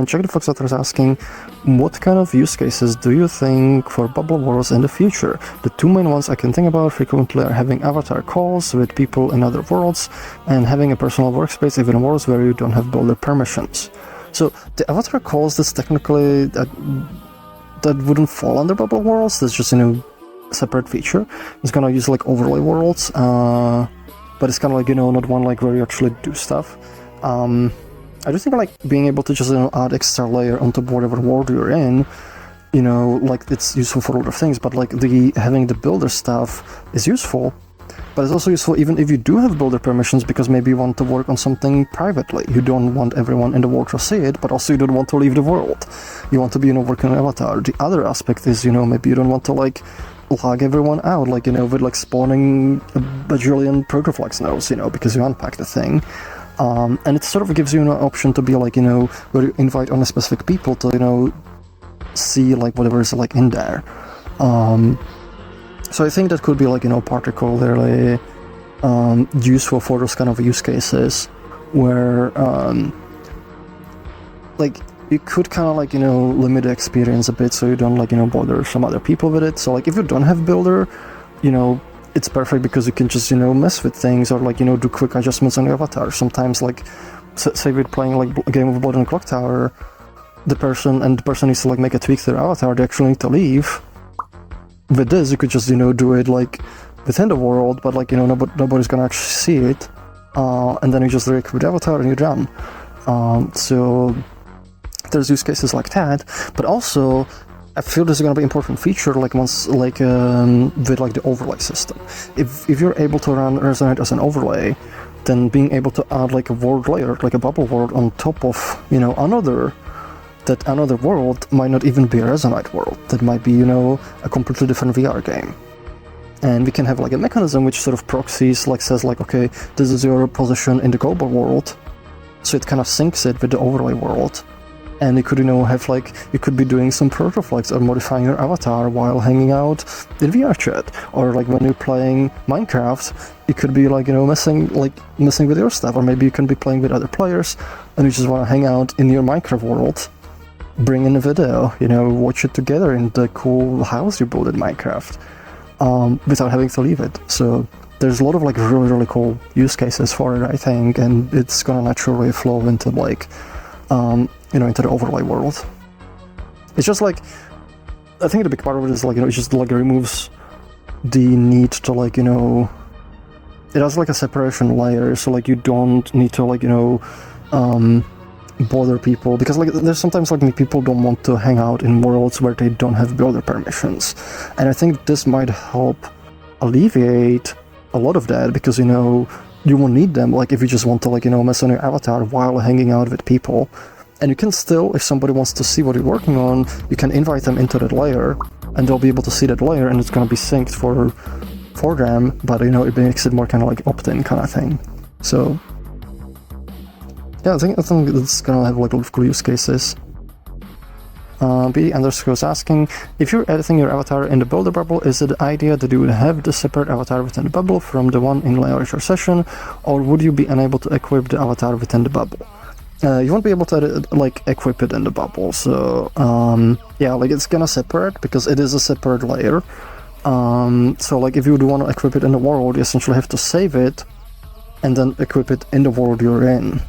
Check the Froox is asking, what kind of use cases do you think for bubble worlds in the future? The two main ones I can think about frequently are having avatar calls with people in other worlds and having a personal workspace even in worlds where you don't have builder permissions. So the avatar calls, that's technically, that wouldn't fall under bubble worlds, that's just, a separate feature. It's gonna use like overlay worlds, but it's kind of like, not one like where you actually do stuff. I do think like being able to just add extra layer on top of whatever world you're in, like it's useful for a lot of things, but like having the builder stuff is useful, but it's also useful even if you do have builder permissions, because maybe you want to work on something privately. You don't want everyone in the world to see it, but also you don't want to leave the world. You want to be, working on avatar. The other aspect is, maybe you don't want to like log everyone out, like, with like spawning a bajillion protoflex nodes, because you unpack the thing. And it sort of gives you an option to be like, where you invite only specific people to, see like whatever is like in there. So I think that could be like, particularly useful for those kind of use cases where like you could kind of like, limit the experience a bit so you don't like, bother some other people with it. So like if you don't have builder, it's perfect because you can just, mess with things or like, do quick adjustments on your avatar. Sometimes like, say we're playing like a game of Blood on Clock Tower, the person needs to like make a tweak to their avatar, they actually need to leave. With this, you could just, do it like within the world, but like, nobody's gonna actually see it. And then you just re-equip the avatar and you're done. So there's use cases like that, but also I feel this is going to be an important feature like once like with like the overlay system. If you're able to run Resonite as an overlay, then being able to add like a world layer, like a bubble world on top of another world might not even be a Resonite world. That might be a completely different VR game. And we can have like a mechanism which sort of proxies, like says like, okay, this is your position in the global world, so it kind of syncs it with the overlay world. And you could, have like, you could be doing some protoflex or modifying your avatar while hanging out in VR chat. Or like when you're playing Minecraft, you could be like, messing with your stuff. Or maybe you can be playing with other players and you just want to hang out in your Minecraft world, bring in a video, watch it together in the cool house you built in Minecraft, without having to leave it. So there's a lot of like really, really cool use cases for it, I think, and it's gonna naturally flow into like, into the overlay world. It's just like, I think the big part of it is like, it just like removes the need to like, it has like a separation layer, so like you don't need to like, bother people, because like there's sometimes like people don't want to hang out in worlds where they don't have builder permissions. And I think this might help alleviate a lot of that, because, you won't need them, like if you just want to like, mess on your avatar while hanging out with people. And you can still, if somebody wants to see what you're working on, you can invite them into that layer, and they'll be able to see that layer, and it's going to be synced for them, but it makes it more kind of like opt-in kind of thing. So yeah, I think it's going to have like a lot of cool use cases. B__ is asking, if you're editing your avatar in the builder bubble, is it the idea that you would have the separate avatar within the bubble from the one in layer session, or would you be unable to equip the avatar within the bubble? You won't be able to like equip it in the bubble, so yeah, like it's gonna separate because it is a separate layer. So like if you do want to equip it in the world, you essentially have to save it and then equip it in the world you're in.